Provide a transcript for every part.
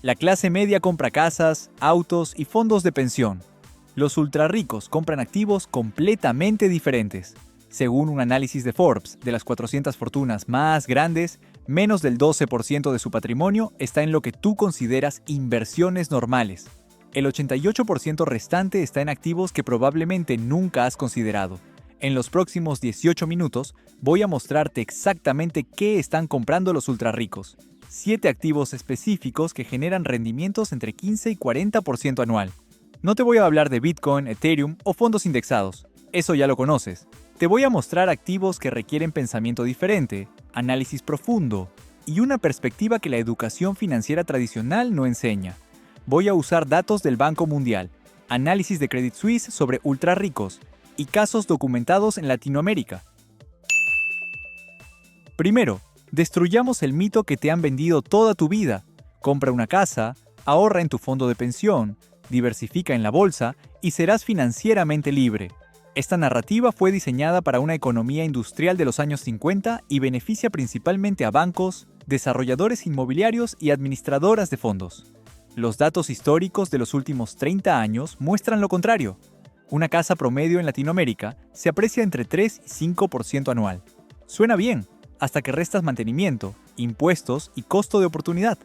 La clase media compra casas, autos y fondos de pensión. Los ultrarricos compran activos completamente diferentes. Según un análisis de Forbes, de las 400 fortunas más grandes, menos del 12% de su patrimonio está en lo que tú consideras inversiones normales. El 88% restante está en activos que probablemente nunca has considerado. En los próximos 18 minutos voy a mostrarte exactamente qué están comprando los ultrarricos. 7 activos específicos que generan rendimientos entre 15 y 40% anual. No te voy a hablar de Bitcoin, Ethereum o fondos indexados. Eso ya lo conoces. Te voy a mostrar activos que requieren pensamiento diferente, análisis profundo y una perspectiva que la educación financiera tradicional no enseña. Voy a usar datos del Banco Mundial, análisis de Credit Suisse sobre ultrarricos y casos documentados en Latinoamérica. Primero, destruyamos el mito que te han vendido toda tu vida. Compra una casa, ahorra en tu fondo de pensión, diversifica en la bolsa y serás financieramente libre. Esta narrativa fue diseñada para una economía industrial de los años 50 y beneficia principalmente a bancos, desarrolladores inmobiliarios y administradoras de fondos. Los datos históricos de los últimos 30 años muestran lo contrario. Una casa promedio en Latinoamérica se aprecia entre 3 y 5% anual. Suena bien, hasta que restas mantenimiento, impuestos y costo de oportunidad.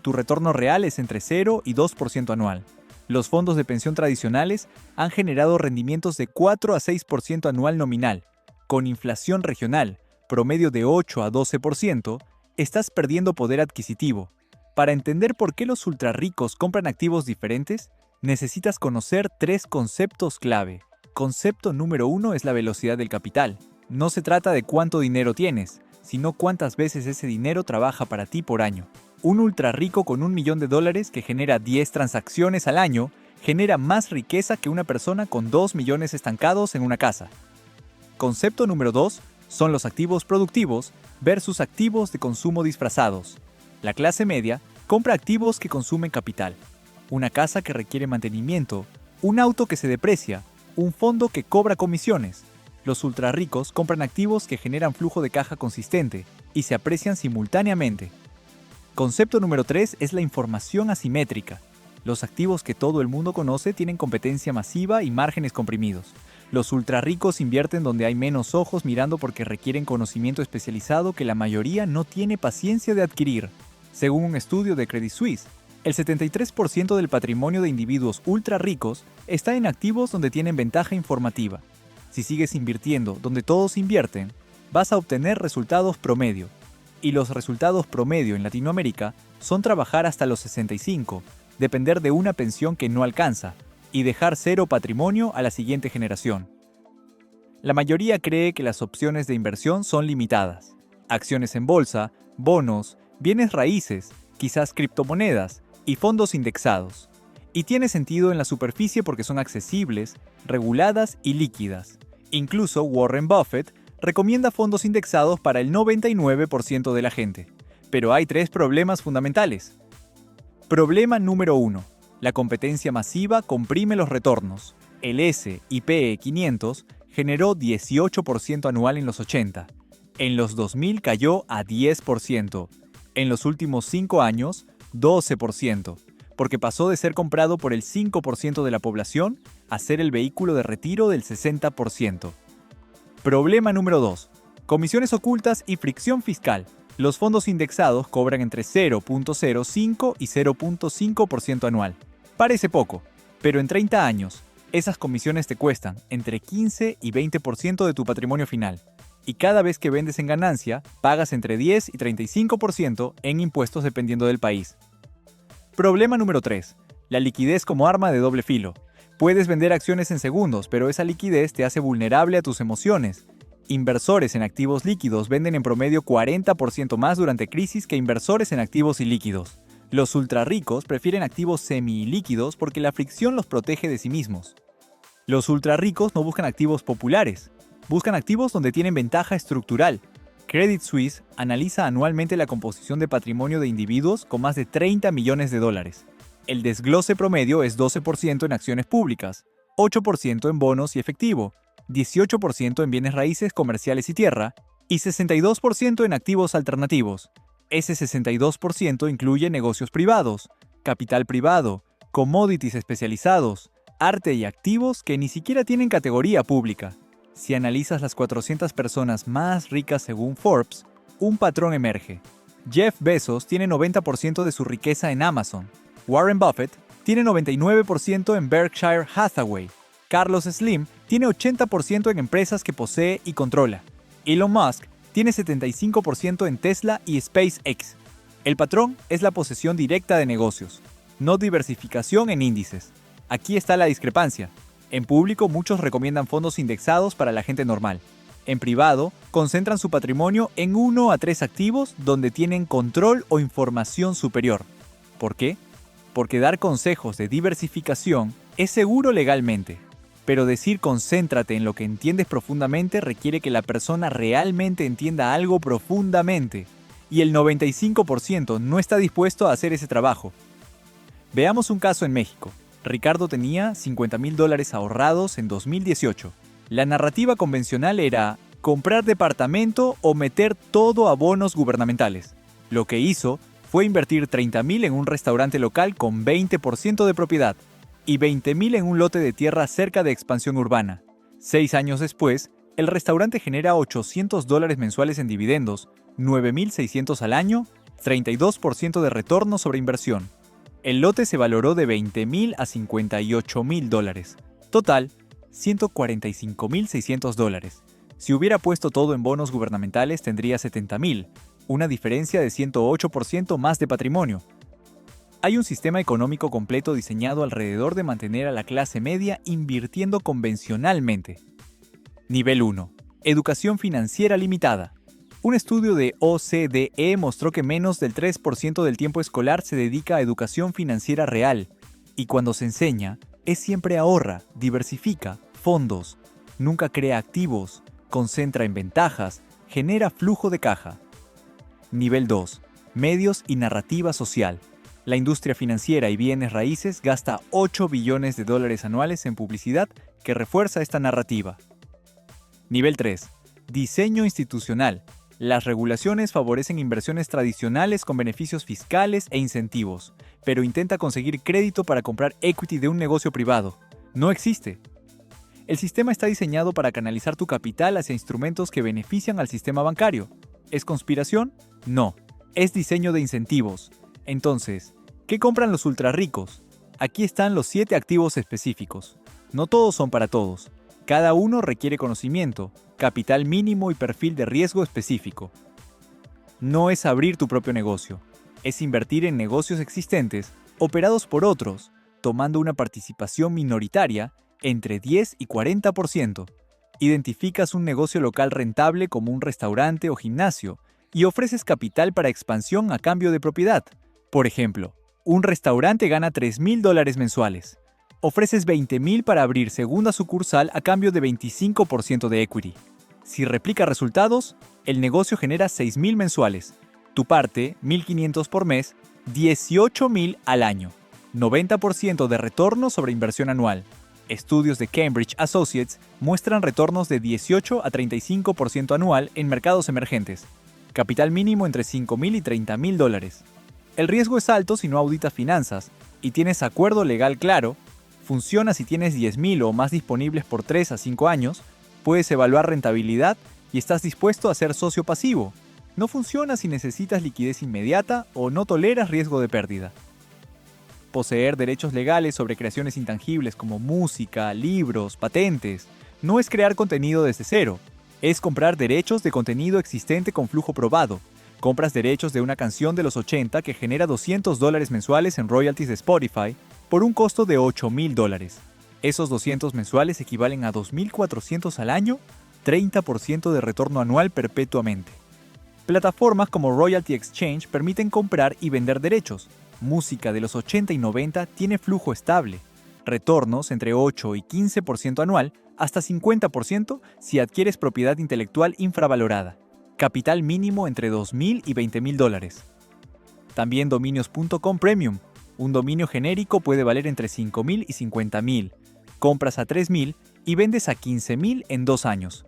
Tu retorno real es entre 0 y 2% anual. Los fondos de pensión tradicionales han generado rendimientos de 4 a 6% anual nominal. Con inflación regional, promedio de 8 a 12%, estás perdiendo poder adquisitivo. Para entender por qué los ultrarricos compran activos diferentes, necesitas conocer 3 conceptos clave. Concepto número 1 es la velocidad del capital. No se trata de cuánto dinero tienes, sino cuántas veces ese dinero trabaja para ti por año. Un ultrarrico con $1 millón que genera 10 transacciones al año genera más riqueza que una persona con 2 millones estancados en una casa. Concepto número 2 son los activos productivos versus activos de consumo disfrazados. La clase media compra activos que consumen capital. Una casa que requiere mantenimiento, un auto que se deprecia, un fondo que cobra comisiones. Los ultrarricos compran activos que generan flujo de caja consistente y se aprecian simultáneamente. Concepto número 3 es la información asimétrica. Los activos que todo el mundo conoce tienen competencia masiva y márgenes comprimidos. Los ultrarricos invierten donde hay menos ojos mirando porque requieren conocimiento especializado que la mayoría no tiene paciencia de adquirir. Según un estudio de Credit Suisse, el 73% del patrimonio de individuos ultrarricos está en activos donde tienen ventaja informativa. Si sigues invirtiendo donde todos invierten, vas a obtener resultados promedio. Y los resultados promedio en Latinoamérica son trabajar hasta los 65, depender de una pensión que no alcanza y dejar cero patrimonio a la siguiente generación. La mayoría cree que las opciones de inversión son limitadas. Acciones en bolsa, bonos, bienes raíces, quizás criptomonedas y fondos indexados. Y tiene sentido en la superficie porque son accesibles, reguladas y líquidas. Incluso Warren Buffett recomienda fondos indexados para el 99% de la gente. Pero hay 3 problemas fundamentales. Problema número 1. La competencia masiva comprime los retornos. El S&P 500 generó 18% anual en los 80. En los 2000 cayó a 10%. En los últimos 5 años, 12%. Porque pasó de ser comprado por el 5% de la población a ser el vehículo de retiro del 60%. Problema número 2. Comisiones ocultas y fricción fiscal. Los fondos indexados cobran entre 0.05 y 0.5% anual. Parece poco, pero en 30 años, esas comisiones te cuestan entre 15 y 20% de tu patrimonio final. Y cada vez que vendes en ganancia, pagas entre 10 y 35% en impuestos dependiendo del país. Problema número 3. La liquidez como arma de doble filo. Puedes vender acciones en segundos, pero esa liquidez te hace vulnerable a tus emociones. Inversores en activos líquidos venden en promedio 40% más durante crisis que inversores en activos ilíquidos. Los ultrarricos prefieren activos semi-líquidos porque la fricción los protege de sí mismos. Los ultrarricos no buscan activos populares, buscan activos donde tienen ventaja estructural. Credit Suisse analiza anualmente la composición de patrimonio de individuos con más de $30 millones. El desglose promedio es 12% en acciones públicas, 8% en bonos y efectivo, 18% en bienes raíces comerciales y tierra, y 62% en activos alternativos. Ese 62% incluye negocios privados, capital privado, commodities especializados, arte y activos que ni siquiera tienen categoría pública. Si analizas las 400 personas más ricas según Forbes, un patrón emerge. Jeff Bezos tiene 90% de su riqueza en Amazon. Warren Buffett tiene 99% en Berkshire Hathaway. Carlos Slim tiene 80% en empresas que posee y controla. Elon Musk tiene 75% en Tesla y SpaceX. El patrón es la posesión directa de negocios, no diversificación en índices. Aquí está la discrepancia. En público, muchos recomiendan fondos indexados para la gente normal. En privado, concentran su patrimonio en 1 a 3 activos donde tienen control o información superior. ¿Por qué? Porque dar consejos de diversificación es seguro legalmente. Pero decir concéntrate en lo que entiendes profundamente requiere que la persona realmente entienda algo profundamente. Y el 95% no está dispuesto a hacer ese trabajo. Veamos un caso en México. Ricardo tenía $50,000 ahorrados en 2018. La narrativa convencional era comprar departamento o meter todo a bonos gubernamentales. Lo que hizo fue invertir $30,000 en un restaurante local con 20% de propiedad y $20,000 en un lote de tierra cerca de expansión urbana. 6 años después, el restaurante genera $800 mensuales en dividendos, $9,600 al año, 32% de retorno sobre inversión. El lote se valoró de $20,000 a $58,000. Total, $145,600. Si hubiera puesto todo en bonos gubernamentales tendría $70,000, una diferencia de 108% más de patrimonio. Hay un sistema económico completo diseñado alrededor de mantener a la clase media invirtiendo convencionalmente. Nivel 1. Educación financiera limitada. Un estudio de OCDE mostró que menos del 3% del tiempo escolar se dedica a educación financiera real, y cuando se enseña, es siempre ahorra, diversifica, fondos, nunca crea activos, concentra en ventajas, genera flujo de caja. Nivel 2. Medios y narrativa social. La industria financiera y bienes raíces gasta $8 billones anuales en publicidad que refuerza esta narrativa. Nivel 3. Diseño institucional. Las regulaciones favorecen inversiones tradicionales con beneficios fiscales e incentivos, pero intenta conseguir crédito para comprar equity de un negocio privado. No existe. El sistema está diseñado para canalizar tu capital hacia instrumentos que benefician al sistema bancario. ¿Es conspiración? No. Es diseño de incentivos. Entonces, ¿qué compran los ultrarricos? Aquí están los 7 activos específicos. No todos son para todos. Cada uno requiere conocimiento, capital mínimo y perfil de riesgo específico. No es abrir tu propio negocio, es invertir en negocios existentes, operados por otros, tomando una participación minoritaria entre 10 y 40%. Identificas un negocio local rentable como un restaurante o gimnasio y ofreces capital para expansión a cambio de propiedad. Por ejemplo, un restaurante gana $3,000 mensuales. Ofreces $20,000 para abrir segunda sucursal a cambio de 25% de equity. Si replica resultados, el negocio genera $6,000 mensuales. Tu parte, $1,500 por mes, $18,000 al año. 90% de retorno sobre inversión anual. Estudios de Cambridge Associates muestran retornos de 18 a 35% anual en mercados emergentes. Capital mínimo entre $5,000 y $30,000. El riesgo es alto si no auditas finanzas y tienes acuerdo legal claro. Funciona si tienes 10,000 o más disponibles por 3 a 5 años, puedes evaluar rentabilidad y estás dispuesto a ser socio pasivo. No funciona si necesitas liquidez inmediata o no toleras riesgo de pérdida. Poseer derechos legales sobre creaciones intangibles como música, libros, patentes, no es crear contenido desde cero, es comprar derechos de contenido existente con flujo probado. Compras derechos de una canción de los 80 que genera $200 mensuales en royalties de Spotify, por un costo de $8,000. Esos 200 mensuales equivalen a $2,400 al año, 30% de retorno anual perpetuamente. Plataformas como Royalty Exchange permiten comprar y vender derechos. Música de los 80 y 90 tiene flujo estable. Retornos entre 8 y 15% anual, hasta 50% si adquieres propiedad intelectual infravalorada. Capital mínimo entre $2,000 y $20,000. También dominios.com Premium. Un dominio genérico puede valer entre $5,000 y $50,000. Compras a $3,000 y vendes a $15,000 en 2 años.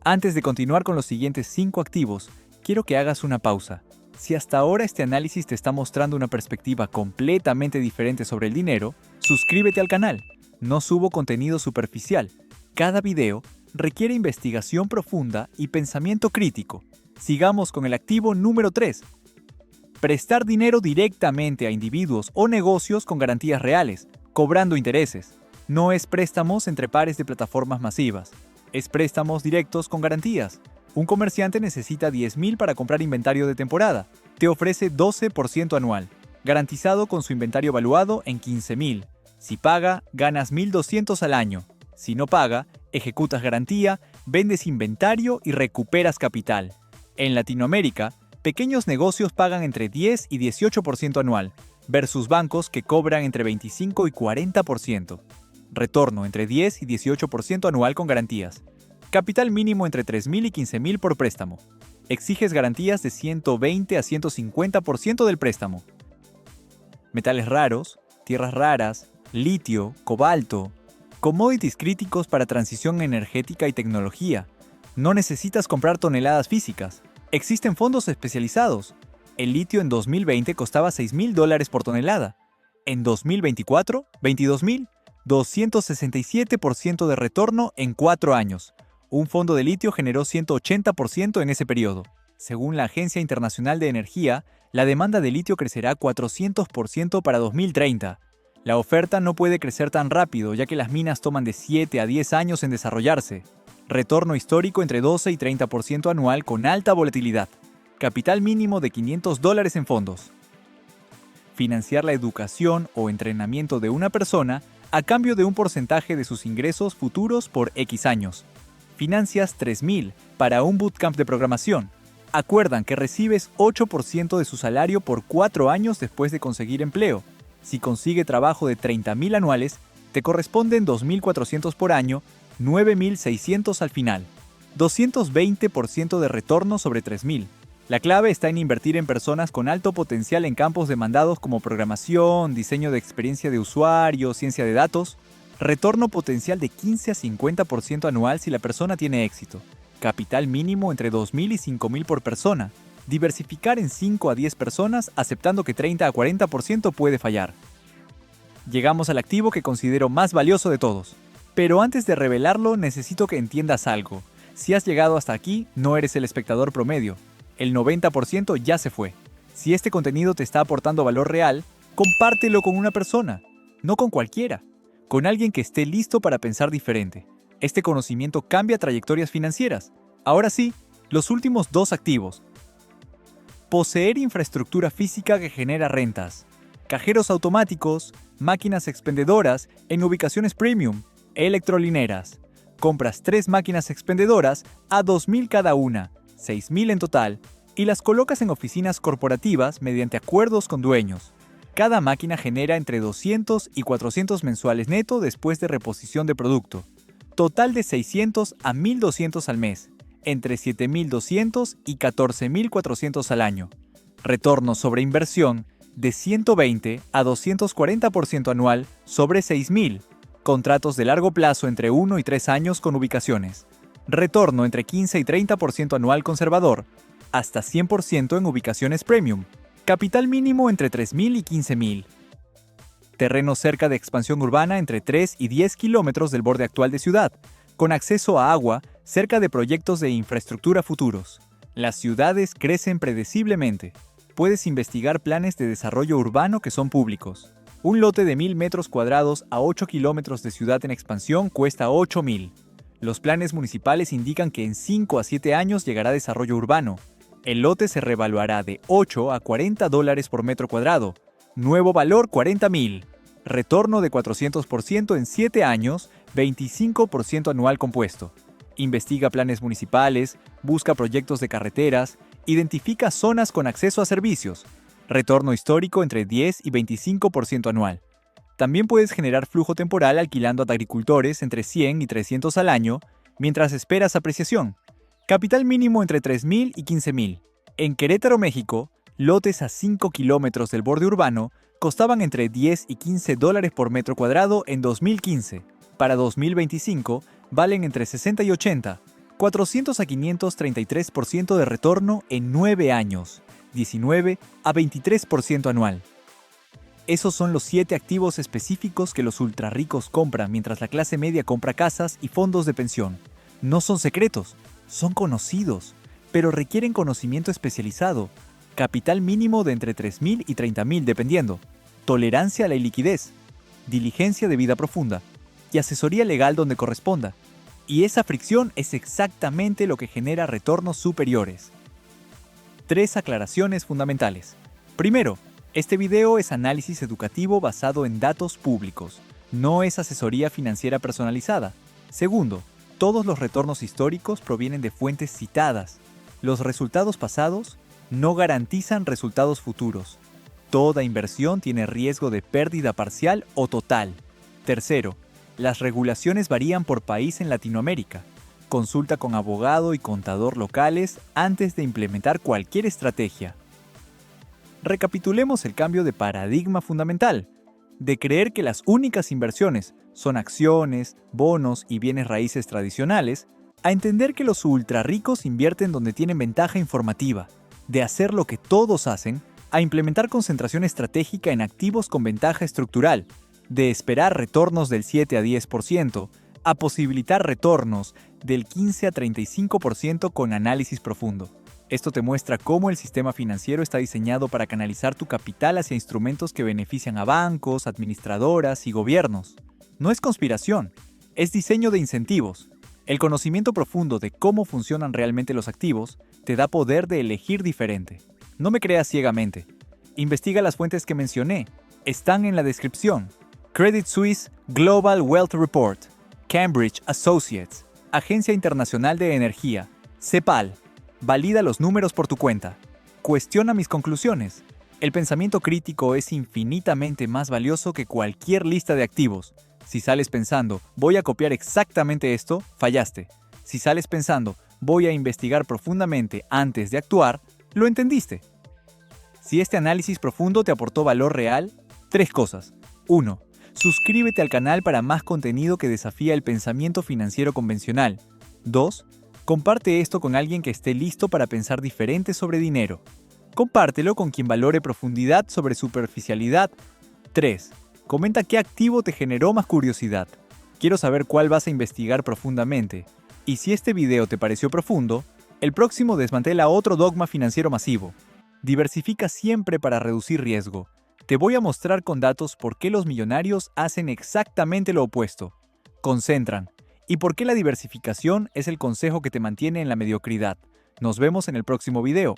Antes de continuar con los siguientes 5 activos, quiero que hagas una pausa. Si hasta ahora este análisis te está mostrando una perspectiva completamente diferente sobre el dinero, suscríbete al canal. No subo contenido superficial. Cada video requiere investigación profunda y pensamiento crítico. Sigamos con el activo número 3. Prestar dinero directamente a individuos o negocios con garantías reales, cobrando intereses. No es préstamos entre pares de plataformas masivas. Es préstamos directos con garantías. Un comerciante necesita 10.000 para comprar inventario de temporada. Te ofrece 12% anual, garantizado con su inventario valuado en 15.000. Si paga, ganas 1.200 al año. Si no paga, ejecutas garantía, vendes inventario y recuperas capital. En Latinoamérica, pequeños negocios pagan entre 10 y 18% anual, versus bancos que cobran entre 25 y 40%. Retorno entre 10 y 18% anual con garantías. Capital mínimo entre 3.000 y 15.000 por préstamo. Exiges garantías de 120 a 150% del préstamo. Metales raros, tierras raras, litio, cobalto, commodities críticos para transición energética y tecnología. No necesitas comprar toneladas físicas. Existen fondos especializados. El litio en 2020 costaba $6.000 por tonelada. En 2024, $22.000. 267% de retorno en 4 años. Un fondo de litio generó 180% en ese periodo. Según la Agencia Internacional de Energía, la demanda de litio crecerá 400% para 2030. La oferta no puede crecer tan rápido, ya que las minas toman de 7 a 10 años en desarrollarse. Retorno histórico entre 12 y 30% anual con alta volatilidad. Capital mínimo de $500 en fondos. Financiar la educación o entrenamiento de una persona a cambio de un porcentaje de sus ingresos futuros por X años. Financias 3.000 para un bootcamp de programación. Acuerdan que recibes 8% de su salario por 4 años después de conseguir empleo. Si consigue trabajo de 30.000 anuales, te corresponden 2.400 por año, 9.600 al final. 220% de retorno sobre 3.000. La clave está en invertir en personas con alto potencial en campos demandados como programación, diseño de experiencia de usuario, ciencia de datos. Retorno potencial de 15 a 50% anual si la persona tiene éxito. Capital mínimo entre 2.000 y 5.000 por persona. Diversificar en 5 a 10 personas aceptando que 30 a 40% puede fallar. Llegamos al activo que considero más valioso de todos. Pero antes de revelarlo necesito que entiendas algo. Si has llegado hasta aquí, no eres el espectador promedio. El 90% ya se fue. Si este contenido te está aportando valor real, compártelo con una persona, no con cualquiera. Con alguien que esté listo para pensar diferente. Este conocimiento cambia trayectorias financieras. Ahora sí, los últimos 2 activos. Poseer infraestructura física que genera rentas. Cajeros automáticos, máquinas expendedoras en ubicaciones premium, electrolineras. Compras 3 máquinas expendedoras a 2.000 cada una, 6.000 en total, y las colocas en oficinas corporativas mediante acuerdos con dueños. Cada máquina genera entre 200 y 400 mensuales neto después de reposición de producto. Total de 600 a 1.200 al mes, entre 7.200 y 14.400 al año. Retorno sobre inversión de 120 a 240% anual sobre 6.000. Contratos de largo plazo entre 1 y 3 años con ubicaciones. Retorno entre 15 y 30% anual conservador, hasta 100% en ubicaciones premium. Capital mínimo entre 3.000 y 15.000. Terreno cerca de expansión urbana entre 3 y 10 kilómetros del borde actual de ciudad, con acceso a agua cerca de proyectos de infraestructura futuros. Las ciudades crecen predeciblemente. Puedes investigar planes de desarrollo urbano que son públicos. Un lote de 1.000 metros cuadrados a 8 kilómetros de ciudad en expansión cuesta 8.000. Los planes municipales indican que en 5 a 7 años llegará desarrollo urbano. El lote se revaluará de 8 a $40 por metro cuadrado. Nuevo valor 40.000. Retorno de 400% en 7 años, 25% anual compuesto. Investiga planes municipales, busca proyectos de carreteras, identifica zonas con acceso a servicios. Retorno histórico entre 10 y 25% anual. También puedes generar flujo temporal alquilando a agricultores entre 100 y 300 al año, mientras esperas apreciación. Capital mínimo entre 3.000 y 15.000. En Querétaro, México, lotes a 5 kilómetros del borde urbano costaban entre 10 y $15 por metro cuadrado en 2015. Para 2025, valen entre 60 y 80. 400 a 533% de retorno en 9 años. 19 a 23% anual. Esos son los 7 activos específicos que los ultrarricos compran mientras la clase media compra casas y fondos de pensión. No son secretos, son conocidos, pero requieren conocimiento especializado, capital mínimo de entre 3.000 y 30.000 dependiendo, tolerancia a la iliquidez, diligencia de vida profunda y asesoría legal donde corresponda. Y esa fricción es exactamente lo que genera retornos superiores. 3 aclaraciones fundamentales. Primero, este video es análisis educativo basado en datos públicos, no es asesoría financiera personalizada. Segundo, todos los retornos históricos provienen de fuentes citadas. Los resultados pasados no garantizan resultados futuros. Toda inversión tiene riesgo de pérdida parcial o total. Tercero, las regulaciones varían por país en Latinoamérica. Consulta con abogado y contador locales antes de implementar cualquier estrategia. Recapitulemos el cambio de paradigma fundamental, de creer que las únicas inversiones son acciones, bonos y bienes raíces tradicionales, a entender que los ultrarricos invierten donde tienen ventaja informativa, de hacer lo que todos hacen, a implementar concentración estratégica en activos con ventaja estructural, de esperar retornos del 7 a 10%, a posibilitar retornos del 15 a 35% con análisis profundo. Esto te muestra cómo el sistema financiero está diseñado para canalizar tu capital hacia instrumentos que benefician a bancos, administradoras y gobiernos. No es conspiración, es diseño de incentivos. El conocimiento profundo de cómo funcionan realmente los activos te da poder de elegir diferente. No me creas ciegamente. Investiga las fuentes que mencioné. Están en la descripción. Credit Suisse Global Wealth Report, Cambridge Associates, Agencia Internacional de Energía, CEPAL. Valida los números por tu cuenta. Cuestiona mis conclusiones. El pensamiento crítico es infinitamente más valioso que cualquier lista de activos. Si sales pensando, voy a copiar exactamente esto, fallaste. Si sales pensando, voy a investigar profundamente antes de actuar, lo entendiste. Si este análisis profundo te aportó valor real, 3 cosas. 1. Suscríbete al canal para más contenido que desafía el pensamiento financiero convencional. 2. Comparte esto con alguien que esté listo para pensar diferente sobre dinero. Compártelo con quien valore profundidad sobre superficialidad. 3. Comenta qué activo te generó más curiosidad. Quiero saber cuál vas a investigar profundamente. Y si este video te pareció profundo, el próximo desmantela otro dogma financiero masivo. Diversifica siempre para reducir riesgo. Te voy a mostrar con datos por qué los millonarios hacen exactamente lo opuesto. Concentran. ¿Y por qué la diversificación es el consejo que te mantiene en la mediocridad? Nos vemos en el próximo video.